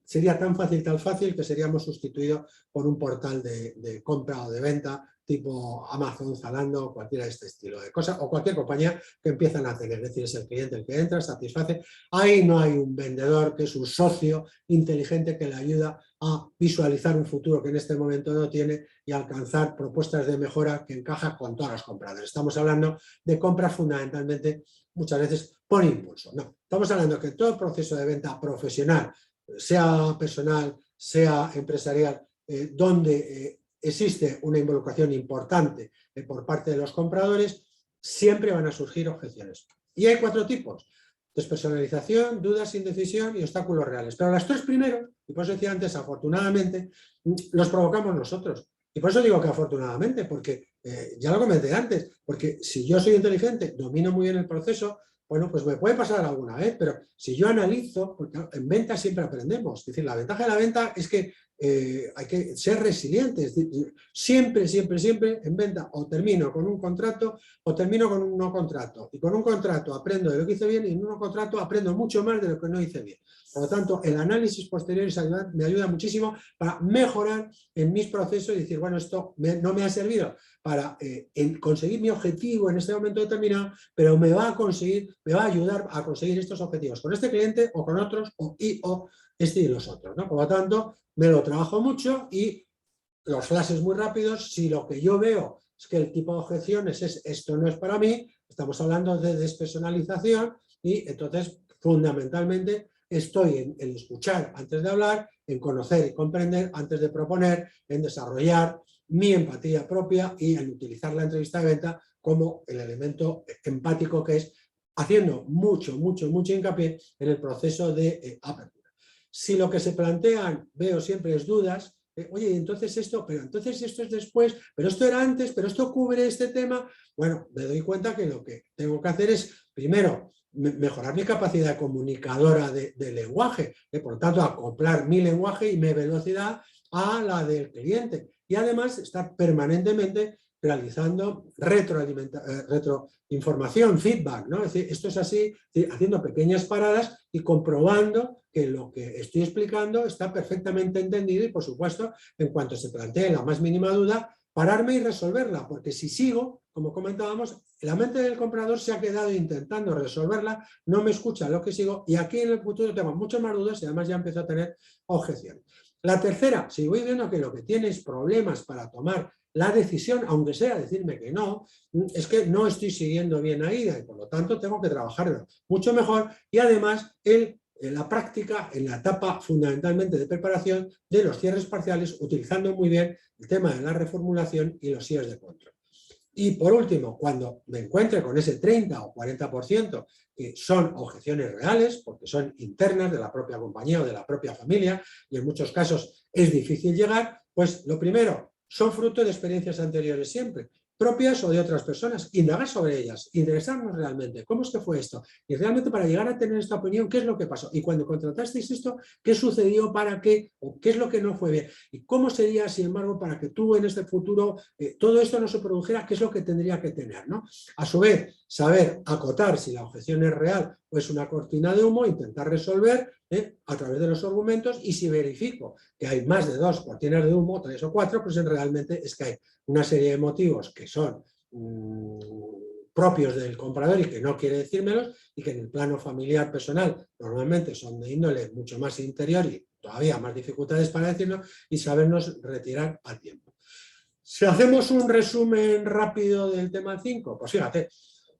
sería tan fácil que seríamos sustituidos por un portal de compra o de venta tipo Amazon, Zalando, cualquiera de este estilo de cosas, o cualquier compañía que empiezan a tener. Es decir, es el cliente el que entra, satisface. Ahí no hay un vendedor que es un socio inteligente que le ayuda a visualizar un futuro que en este momento no tiene y alcanzar propuestas de mejora que encajan con todos los compradores. Estamos hablando de compras fundamentalmente muchas veces por impulso. No, estamos hablando que todo proceso de venta profesional, sea personal, sea empresarial, donde existe una involucración importante por parte de los compradores, siempre van a surgir objeciones. Y hay 4 tipos: despersonalización, dudas, indecisión y obstáculos reales. Pero las 3 primeros, y por eso decía antes, afortunadamente, los provocamos nosotros. Y por eso digo que afortunadamente, porque ya lo comenté antes, porque si yo soy inteligente, domino muy bien el proceso, bueno, pues me puede pasar alguna vez, pero si yo analizo, porque en venta siempre aprendemos, es decir, la ventaja de la venta es que hay que ser resilientes. Siempre, siempre, siempre en venta o termino con un contrato o termino con un no contrato. Y con un contrato aprendo de lo que hice bien, y en un no contrato aprendo mucho más de lo que no hice bien. Por lo tanto, el análisis posterior me ayuda muchísimo para mejorar en mis procesos y decir, bueno, esto no me ha servido para conseguir mi objetivo en este momento determinado, pero me va a ayudar a conseguir estos objetivos con este cliente o con otros, o este y los otros, ¿no? Por lo tanto, me lo trabajo mucho y los flashes muy rápidos. Si lo que yo veo es que el tipo de objeciones es esto no es para mí, estamos hablando de despersonalización, y entonces fundamentalmente estoy en escuchar antes de hablar en conocer y comprender antes de proponer, en desarrollar mi empatía propia y en utilizar la entrevista de venta como el elemento empático que es, haciendo mucho hincapié en el proceso de apertura. Si lo que se plantean, veo siempre, es dudas, oye, entonces esto, pero entonces esto es después, pero esto era antes, pero esto cubre este tema, bueno, me doy cuenta que lo que tengo que hacer es, primero, mejorar mi capacidad comunicadora de lenguaje, por lo tanto, acoplar mi lenguaje y mi velocidad a la del cliente, y además estar permanentemente realizando retroinformación, feedback, ¿no? Es decir, esto es así, haciendo pequeñas paradas y comprobando que lo que estoy explicando está perfectamente entendido y, por supuesto, en cuanto se plantee la más mínima duda, pararme y resolverla, porque si sigo, como comentábamos, la mente del comprador se ha quedado intentando resolverla, no me escucha lo que sigo y aquí en el futuro tengo muchas más dudas y además ya empiezo a tener objeciones. La tercera, si voy viendo que lo que tiene es problemas para tomar la decisión, aunque sea decirme que no, es que no estoy siguiendo bien ahí y por lo tanto tengo que trabajarlo mucho mejor y además en la práctica, en la etapa fundamentalmente de preparación de los cierres parciales, utilizando muy bien el tema de la reformulación y los cierres de control. Y por último, cuando me encuentre con ese 30 o 40% que son objeciones reales, porque son internas de la propia compañía o de la propia familia, y en muchos casos es difícil llegar, pues lo primero, son fruto de experiencias anteriores siempre, propias o de otras personas, indagar sobre ellas, interesarnos realmente, ¿cómo es que fue esto? Y realmente para llegar a tener esta opinión, ¿qué es lo que pasó? Y cuando contratasteis esto, ¿qué sucedió para qué? ¿O qué es lo que no fue bien? ¿Y cómo sería, sin embargo, para que tú en este futuro todo esto no se produjera? ¿Qué es lo que tendría que tener, ¿no? A su vez, saber acotar si la objeción es real o es una cortina de humo, intentar resolver a través de los argumentos, y si verifico que hay más de 2 cortinas de humo, 3 o 4, pues realmente es que hay una serie de motivos que son propios del comprador y que no quiere decírmelos y que en el plano familiar personal normalmente son de índole mucho más interior y todavía más dificultades para decirlo, y sabernos retirar a tiempo. Si hacemos un resumen rápido del tema 5, pues fíjate,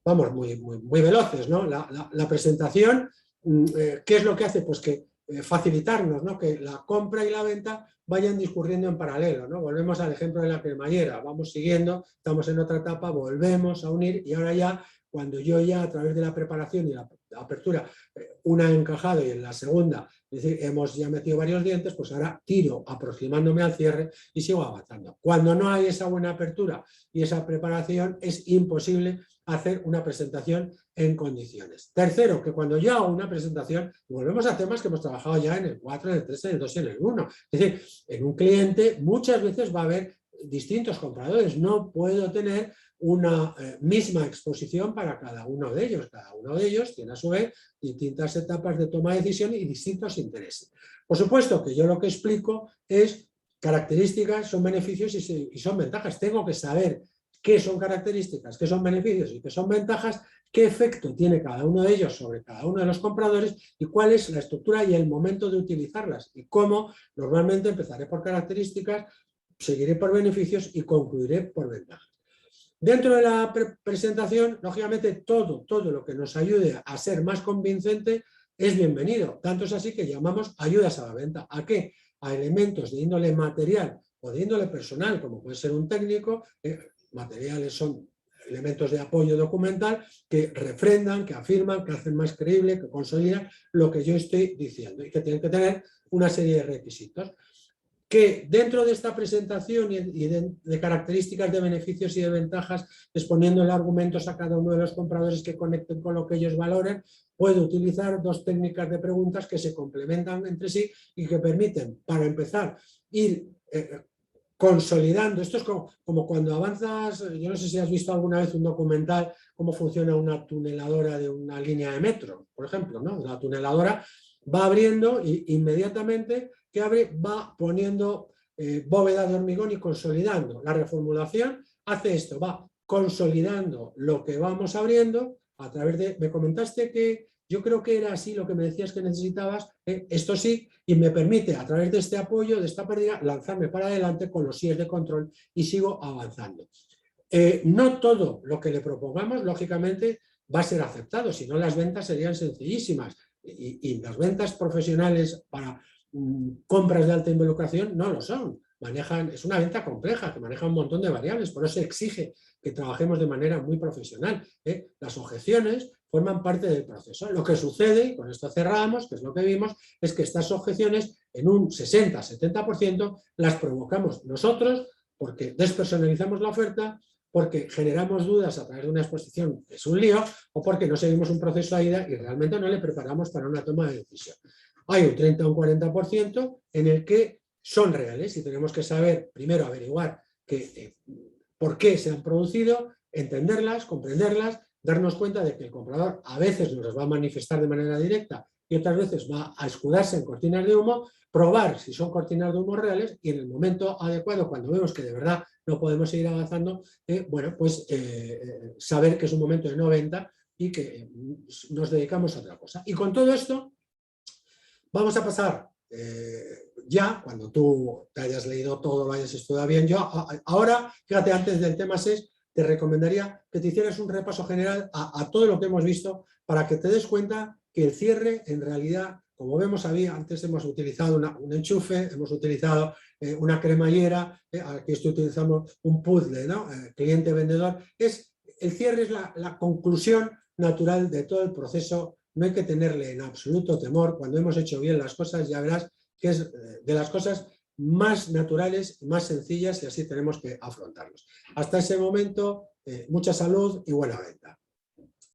vamos muy veloces, ¿no? La presentación, ¿qué es lo que hace? Pues que facilitarnos, ¿no? Que la compra y la venta vayan discurriendo en paralelo, ¿no? Volvemos al ejemplo de la cremallera, vamos siguiendo, estamos en otra etapa, volvemos a unir y ahora ya, cuando yo ya a través de la preparación y la apertura, una he encajado y en la segunda, es decir, hemos ya metido varios dientes, pues ahora tiro aproximándome al cierre y sigo avanzando. Cuando no hay esa buena apertura y esa preparación, es imposible hacer una presentación en condiciones. Tercero, que cuando yo hago una presentación, volvemos a temas que hemos trabajado ya en el 4, en el 3, en el 2 y en el 1. Es decir, en un cliente muchas veces va a haber distintos compradores, no puedo tener una misma exposición para cada uno de ellos. Cada uno de ellos tiene a su vez distintas etapas de toma de decisión y distintos intereses. Por supuesto que yo lo que explico es características, son beneficios y son ventajas. Tengo que saber qué son características, qué son beneficios y qué son ventajas, qué efecto tiene cada uno de ellos sobre cada uno de los compradores y cuál es la estructura y el momento de utilizarlas y cómo. Normalmente empezaré por características, seguiré por beneficios y concluiré por ventajas. Dentro de la presentación, lógicamente, todo lo que nos ayude a ser más convincente es bienvenido. Tanto es así que llamamos ayudas a la venta. ¿A qué? A elementos de índole material o de índole personal, como puede ser un técnico. Materiales son elementos de apoyo documental que refrendan, que afirman, que hacen más creíble, que consolidan lo que yo estoy diciendo y que tienen que tener una serie de requisitos. Que dentro de esta presentación y de características de beneficios y de ventajas, exponiéndole argumentos a cada uno de los compradores que conecten con lo que ellos valoren, puedo utilizar 2 técnicas de preguntas que se complementan entre sí y que permiten, para empezar, ir consolidando. Esto es como cuando avanzas, yo no sé si has visto alguna vez un documental, cómo funciona una tuneladora de una línea de metro, por ejemplo, ¿no? La tuneladora va abriendo y inmediatamente que abre va poniendo bóveda de hormigón y consolidando. La reformulación hace esto, va consolidando lo que vamos abriendo a través de... Me comentaste que yo creo que era así lo que me decías que necesitabas, esto sí, y me permite a través de este apoyo, de esta pérdida, lanzarme para adelante con los síes de control y sigo avanzando. No todo lo que le propongamos, lógicamente, va a ser aceptado, si no las ventas serían sencillísimas y las ventas profesionales para compras de alta involucración no lo son. Es una venta compleja que maneja un montón de variables, por eso exige que trabajemos de manera muy profesional. Las objeciones forman parte del proceso. Lo que sucede, y con esto cerramos, que es lo que vimos, es que estas objeciones en un 60-70% las provocamos nosotros porque despersonalizamos la oferta, porque generamos dudas a través de una exposición que es un lío, o porque no seguimos un proceso AIDA y realmente no le preparamos para una toma de decisión. Hay un 30 o un 40% en el que son reales y tenemos que saber, primero averiguar por qué se han producido, entenderlas, comprenderlas, darnos cuenta de que el comprador a veces nos las va a manifestar de manera directa y otras veces va a escudarse en cortinas de humo, probar si son cortinas de humo reales y en el momento adecuado, cuando vemos que de verdad no podemos seguir avanzando, saber que es un momento de no venta y que nos dedicamos a otra cosa. Y con todo esto vamos a pasar ya, cuando tú te hayas leído todo, lo hayas estudiado bien. Yo ahora, fíjate, antes del tema 6, te recomendaría que te hicieras un repaso general a todo lo que hemos visto para que te des cuenta que el cierre, en realidad, como vemos, antes hemos utilizado un enchufe, hemos utilizado una cremallera, aquí utilizamos un puzzle, ¿no? Cliente-vendedor. El cierre es la conclusión natural de todo el proceso. No hay que tenerle en absoluto temor. Cuando hemos hecho bien las cosas, ya verás que es de las cosas más naturales, más sencillas, y así tenemos que afrontarlos. Hasta ese momento, mucha salud y buena venta.